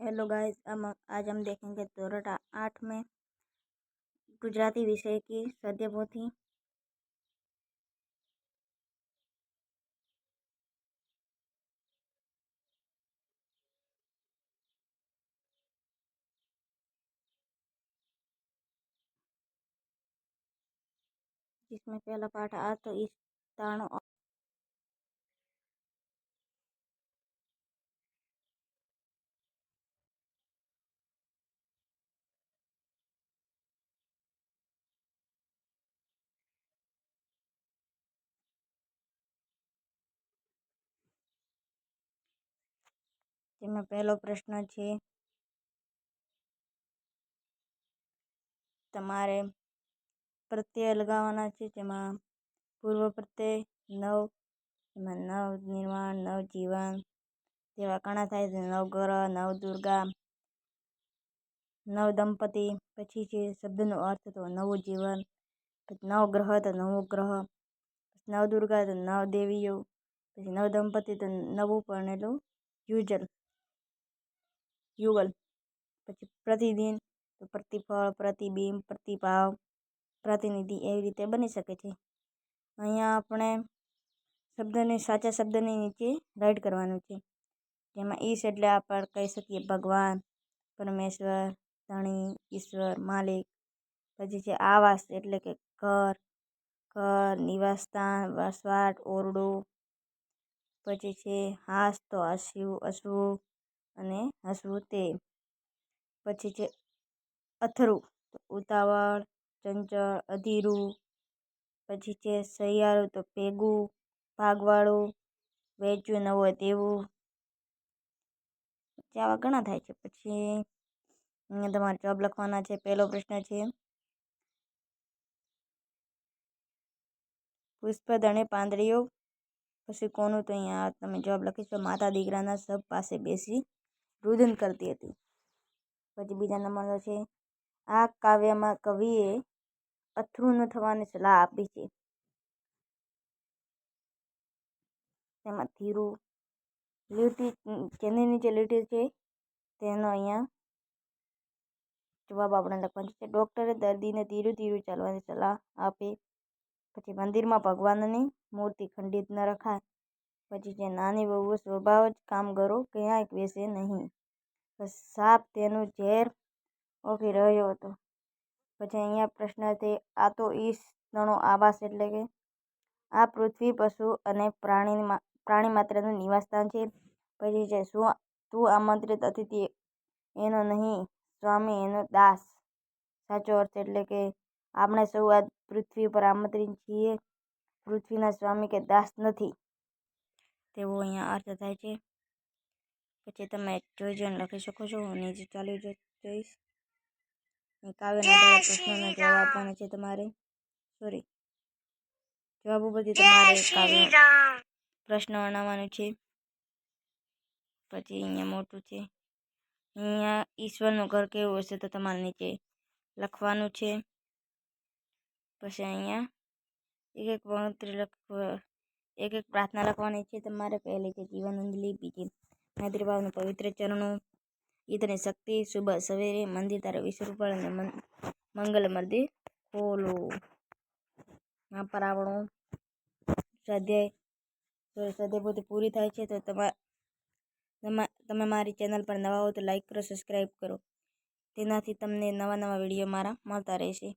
Hello guys, आज हम देखेंगे दौर 8 में गुजराती विषय की सद्यपोथी। जिसमें पहला पाठ आ तो इस ताणों જેમાં પહેલો પ્રશ્ન છે, તમારે પ્રત્યય લગાવવાના છે, જેમાં પૂર્વ પ્રત્યય નવ, એમાં નવ નિર્માણ, નવ જીવન જેવા ઘણા થાય છે. નવગ્રહ, નવ દુર્ગા, નવ દંપતી. પછી છે શબ્દનો અર્થ તો નવું જીવન, પછી નવગ્રહ તો નવું ગ્રહ, પછી નવ દુર્ગા તો નવ દેવીઓ, પછી નવ દંપતી તો નવું પરણેલું યુગલ. પછી પ્રતિદિન તો પ્રતિફળ, પ્રતિબિંબ, પ્રતિભાવ, પ્રતિનિધિ એવી રીતે બની શકે છે. અહીંયા આપણે સાચા શબ્દની નીચે રાઈટ કરવાનું છે. જેમાં ઈશ એટલે આપણે કહી શકીએ ભગવાન, પરમેશ્વર, ધણી, ઈશ્વર, માલિક. પછી છે આવાસ એટલે કે ઘર, નિવાસસ્થાન, વસવાટ, ઓરડું. પછી છે હાસ તો હસવું અને હસવું તે. પછી છે અથરું તો ઉતાવળ, ચંચળ, અધીરું. પછી છે સહિયારું તો ભેગું, ભાગવાળું, વેચ્યું ન હોય તેવું. પછી આવા ઘણા થાય છે. પછી અહીંયા તમારે જવાબ લખવાના છે. પહેલો પ્રશ્ન છે, પુષ્પદ અને પાંદડીઓ પછી કોનું? તો અહીંયા તમે જવાબ લખીશો માતા દીકરાના સબ પાસે બેસી રુદન કરતી હતી. પછી બીજા નંબરનો છે, આ કાવ્યમાં કવિએ અથરું ન થવાની સલાહ આપી છે. તેમાં ધીરું લીટી જેની નીચે લીટી છે તેનો અહીંયા જવાબ આપણે લખવાનો છે. ડૉક્ટરે દર્દીને ધીરું ધીરું ચાલવાની સલાહ આપે. પછી મંદિરમાં ભગવાનની મૂર્તિ ખંડિત ન રખાય. પછી જે નાની વહુઓ સ્વભાવ જ કામ કરો ક્યાંય બેસે નહીં. સાપ તેનું ઝેર ઓફી રહ્યો હતો. પછી અહીંયા પ્રશ્ન છે, આ તો ઈશ તણો આવાસ એટલે કે આ પૃથ્વી પશુ અને પ્રાણી માત્રનું નિવાસસ્થાન છે. પછી છે શું તું આમંત્રિત અતિથિ એનો નહીં, સ્વામી એનો દાસ. સાચો અર્થ એટલે કે આપણે સૌ આ પૃથ્વી પર આમંત્રિત છીએ, પૃથ્વીના સ્વામી કે દાસ નથી, તેવો અહીંયા અર્થ થાય છે. પછી તમે જોઈને લખી શકો છો. હું નીચે ચાલી જઈશ. કાવ્યના આધારે પ્રશ્નોના જવાબ આપવાના છે તમારે. જવાબ ઉપરથી તમારે કાવ્ય પ્રશ્ન બનાવવાનું છે. પછી અહીંયા મોટું છે, અહીંયા ઈશ્વરનું ઘર કેવું હશે તો તમારે નીચે લખવાનું છે. પછી અહીંયા એક એક પ્રાર્થના લખવાની છે તમારે. પહેલી છે જીવન અંજલિ, બીજી માતૃભાવનું પવિત્ર ચરણો, ઈતની શક્તિ, સુબહ સવેરે, મંદિર તારા વિશ્વરૂપળ અને મંગલ મર્દે ખોલો. આ પર આપણું સ્વાધ્યાય પૂરી થાય છે. તો તમે મારી ચેનલ પર નવા હો તો લાઈક કરો, સબસ્ક્રાઈબ કરો. તેનાથી તમને નવા વિડીયો મારા મળતા રહેશે.